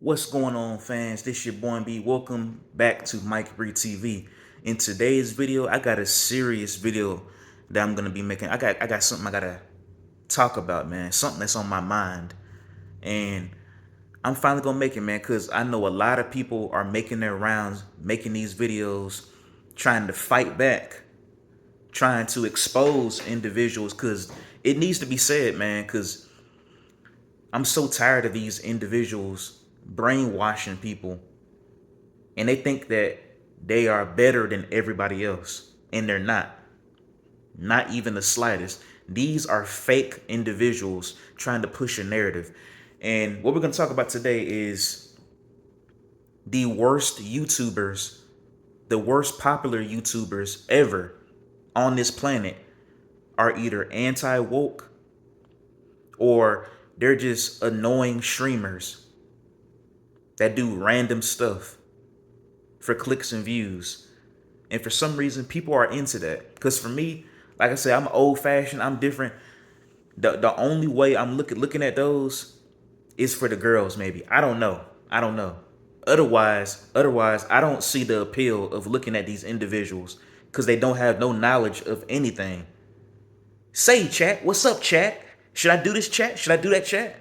What's going on, fans? This your boy B. Welcome back to Mike Bree TV. In today's video, I got a serious video that I'm gonna be making. I got something I gotta talk about, man. Something that's on my mind, and I'm finally gonna make it, man. Cause I know a lot of people are making their rounds, making these videos, trying to fight back, trying to expose individuals. Cause it needs to be said, man. Cause I'm so tired of these individuals brainwashing people, and they think that they are better than everybody else, and they're not even the slightest. These are fake individuals trying to push a narrative. And what we're going to talk about today is the worst YouTubers, the worst popular YouTubers ever on this planet are either anti-woke or they're just annoying streamers that do random stuff for clicks and views. And for some reason, people are into that. Because for me, like I said, I'm old fashioned. I'm different. The only way I'm looking at those is for the girls. Maybe I don't know. Otherwise, I don't see the appeal of looking at these individuals because they don't have no knowledge of anything. Say, chat, what's up, chat? Should I do this, chat? Should I do that, chat?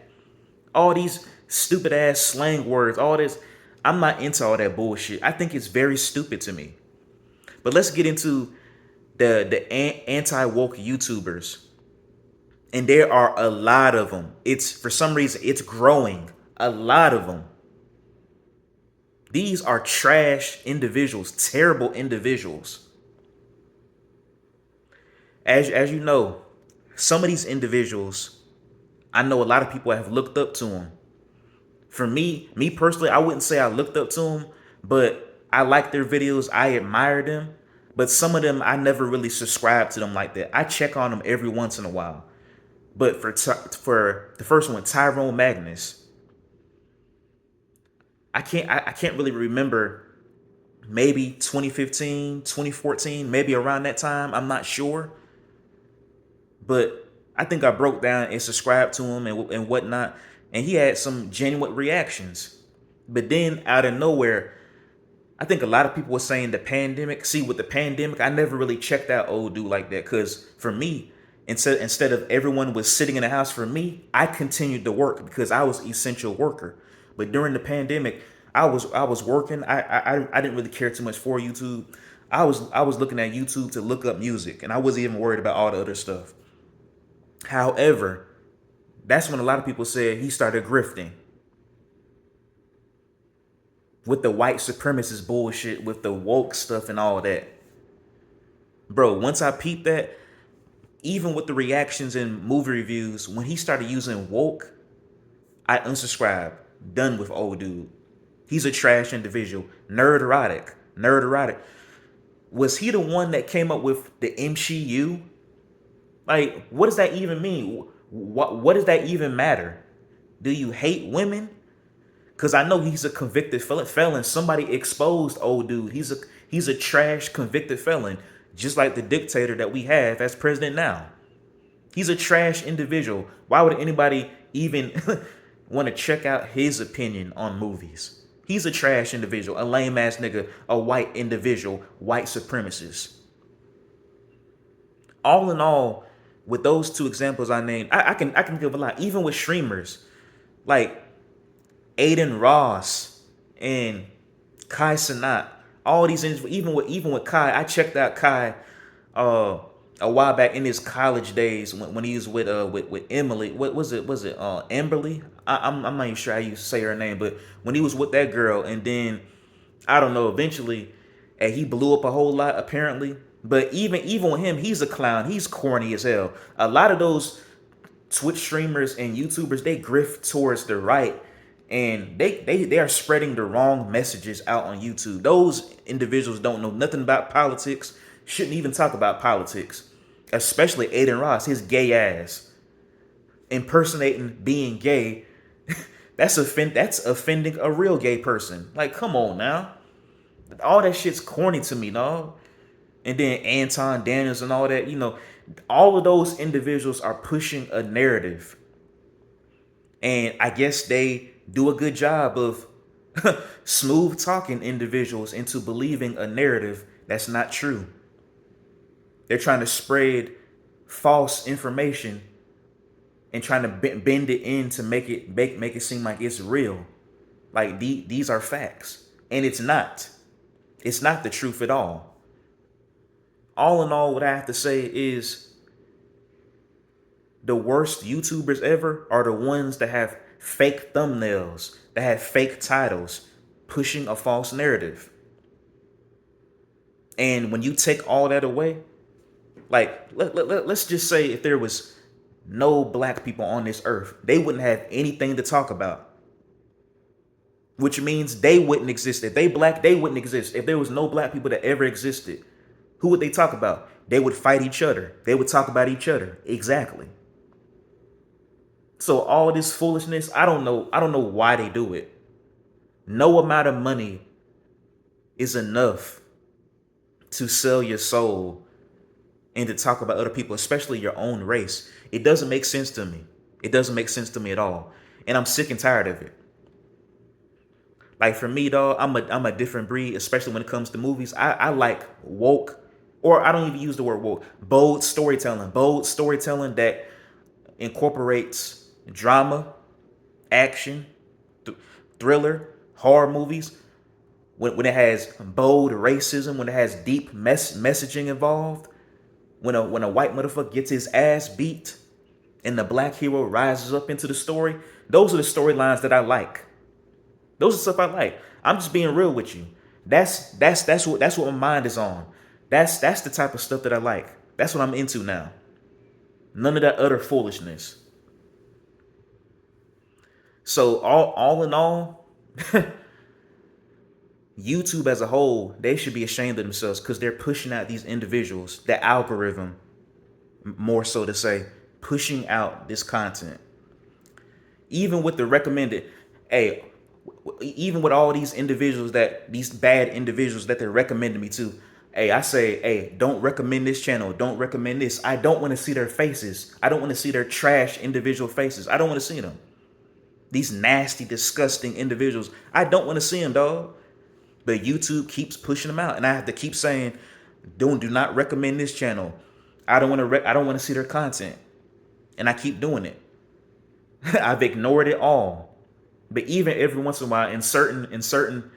All these stupid ass slang words, all this. I'm not into all that bullshit. I think it's very stupid to me. But let's get into the anti woke YouTubers, and there are a lot of them. It's for some reason it's growing. A lot of them. These are trash individuals, terrible individuals. As you know, some of these individuals, I know a lot of people have looked up to them. For me personally, I wouldn't say I looked up to them, but I like their videos. I admire them. But some of them, I never really subscribed to them like that. I check on them every once in a while. But for the first one, Tyrone Magnus, I can't really remember. Maybe 2015, 2014, maybe around that time. I'm not sure. But I think I broke down and subscribed to him and whatnot. And he had some genuine reactions. But then out of nowhere, I think a lot of people were saying the pandemic. See, with the pandemic, I never really checked out old dude like that. Because for me, instead of everyone was sitting in the house, for me, I continued to work because I was essential worker. But during the pandemic, I was working. I didn't really care too much for YouTube. I was looking at YouTube to look up music, and I wasn't even worried about all the other stuff. However, that's when a lot of people said he started grifting with the white supremacist bullshit, with the woke stuff and all that. Bro, once I peeped that, even with the reactions and movie reviews, when he started using woke, I unsubscribed. Done with old dude. He's a trash individual. Nerd erotic. Nerd erotic. Was he the one that came up with the MCU? Like, what does that even mean? What does that even matter? Do you hate women? Because I know he's a convicted felon. Somebody exposed old dude. He's a trash convicted felon, just like the dictator that we have as president now. He's a trash individual. Why would anybody even want to check out his opinion on movies? He's a trash individual, a lame ass nigga, a white individual, white supremacist. All in all, with those two examples I named, I can give a lot. Even with streamers like Aiden Ross and Kai Sanat, all these even with Kai, I checked out Kai uh a while back in his college days when he was with Emily. What was it? Was it Amberly? I'm not even sure how you say her name, but when he was with that girl, and then I don't know, eventually, and he blew up a whole lot apparently. But even with him, he's a clown. He's corny as hell. A lot of those Twitch streamers and YouTubers, they grift towards the right, and they are spreading the wrong messages out on YouTube. Those individuals don't know nothing about politics, shouldn't even talk about politics, especially Aiden Ross, his gay ass impersonating being gay. That's offending a real gay person. Like, come on now. All that shit's corny to me, dog. And then Anton Daniels and all that, all of those individuals are pushing a narrative. And I guess they do a good job of smooth talking individuals into believing a narrative that's not true. They're trying to spread false information and trying to bend it in to make it seem like it's real. Like these are facts, and it's not. It's not the truth at all. All in all, what I have to say is the worst YouTubers ever are the ones that have fake thumbnails, that have fake titles, pushing a false narrative. And when you take all that away, like let's just say if there was no black people on this earth, they wouldn't have anything to talk about. Which means they wouldn't exist. If they black, they wouldn't exist. If there was no black people that ever existed, who would they talk about? They would fight each other. They would talk about each other. Exactly. So all this foolishness, I don't know why they do it. No amount of money is enough to sell your soul and to talk about other people, especially your own race. It doesn't make sense to me. It doesn't make sense to me at all. And I'm sick and tired of it. Like for me, dog, I'm a different breed, especially when it comes to movies. I like woke, or I don't even use the word woke, bold storytelling that incorporates drama, action, thriller, horror movies. When it has bold racism, when it has deep messaging involved, when a white motherfucker gets his ass beat and the black hero rises up into the story, those are the storylines that I like. Those are stuff I like. I'm just being real with you. That's what my mind is on. That's the type of stuff that I like. That's what I'm into now. None of that other foolishness. So all in all, YouTube as a whole, they should be ashamed of themselves because they're pushing out these individuals, the algorithm, more so to say, pushing out this content. Even with the recommended, hey, even with all these individuals these bad individuals that they're recommending me to, hey, I say, hey, don't recommend this channel. Don't recommend this. I don't want to see their faces. I don't want to see their trash individual faces. I don't want to see them. These nasty, disgusting individuals. I don't want to see them, dog. But YouTube keeps pushing them out. And I have to keep saying, do not recommend this channel. I don't want to see their content. And I keep doing it. I've ignored it all. But even every once in a while, in certain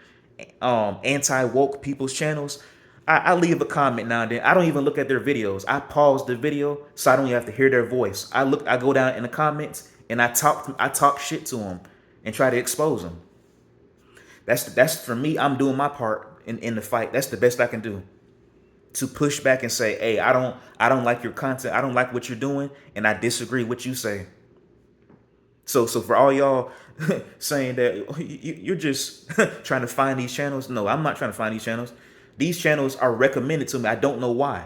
anti-woke people's channels, I leave a comment now and then. I don't even look at their videos. I pause the video so I don't even have to hear their voice. I go down in the comments and I talk shit to them and try to expose them. That's for me. I'm doing my part in the fight. That's the best I can do, to push back and say, hey, I don't like your content. I don't like what you're doing, and I disagree with what you say. So for all y'all saying that you're just trying to find these channels, no, I'm not trying to find these channels. These channels are recommended to me. I don't know why.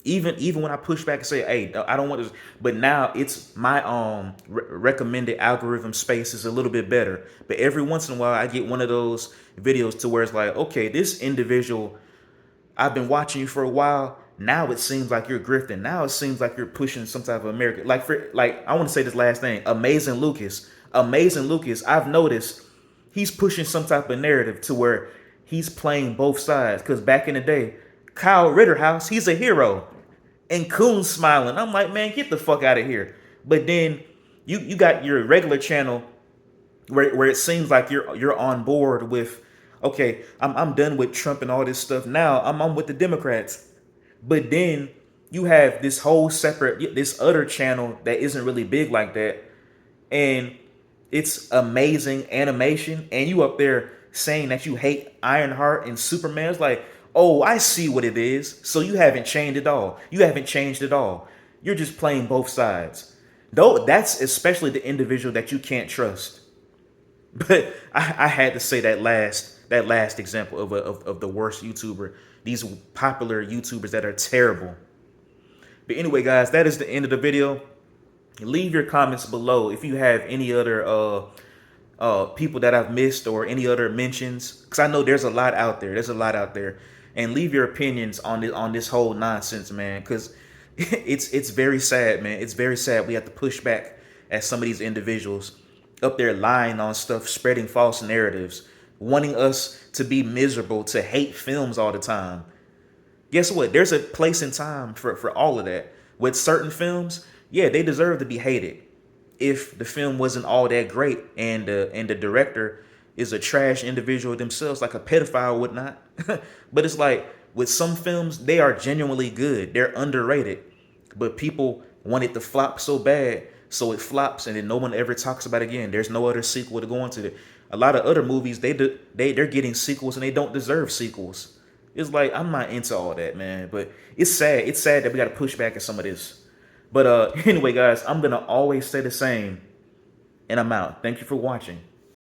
Even when I push back and say, hey, I don't want this, but now it's my recommended algorithm space is a little bit better. But every once in a while, I get one of those videos to where it's like, okay, this individual, I've been watching you for a while. Now it seems like you're grifting. Now it seems like you're pushing some type of American. Like I want to say this last thing. Amazing Lucas. I've noticed he's pushing some type of narrative to where he's playing both sides. Because back in the day, Kyle Ritterhouse, he's a hero. And Coon's smiling. I'm like, man, get the fuck out of here. But then you got your regular channel where it seems like you're on board with, okay, I'm done with Trump and all this stuff. Now I'm with the Democrats. But then you have this whole this other channel that isn't really big like that. And it's amazing animation. And you up there saying that you hate Ironheart and Superman. It's like, oh, I see what it is. So you haven't changed at all. You haven't changed at all. You're just playing both sides. Though that's especially the individual that you can't trust. But I had to say that last example of the worst YouTuber. These popular YouTubers that are terrible. But anyway, guys, that is the end of the video. Leave your comments below if you have any other people that I've missed or any other mentions, because I know there's a lot out there. And leave your opinions on this whole nonsense, man, because it's very sad, man. It's very sad we have to push back at some of these individuals up there lying on stuff, spreading false narratives, wanting us to be miserable, to hate films all the time. Guess what? There's a place and time for all of that. With certain films, yeah, they deserve to be hated if the film wasn't all that great and the director is a trash individual themselves, like a pedophile or whatnot. But it's like with some films, they are genuinely good. They're underrated. But people want it to flop so bad, so it flops and then no one ever talks about it again. There's no other sequel to go into it. A lot of other movies, they're getting sequels and they don't deserve sequels. It's like I'm not into all that, man. But it's sad. It's sad that we got to push back at some of this. But anyway, guys, I'm gonna always say the same, and I'm out. Thank you for watching.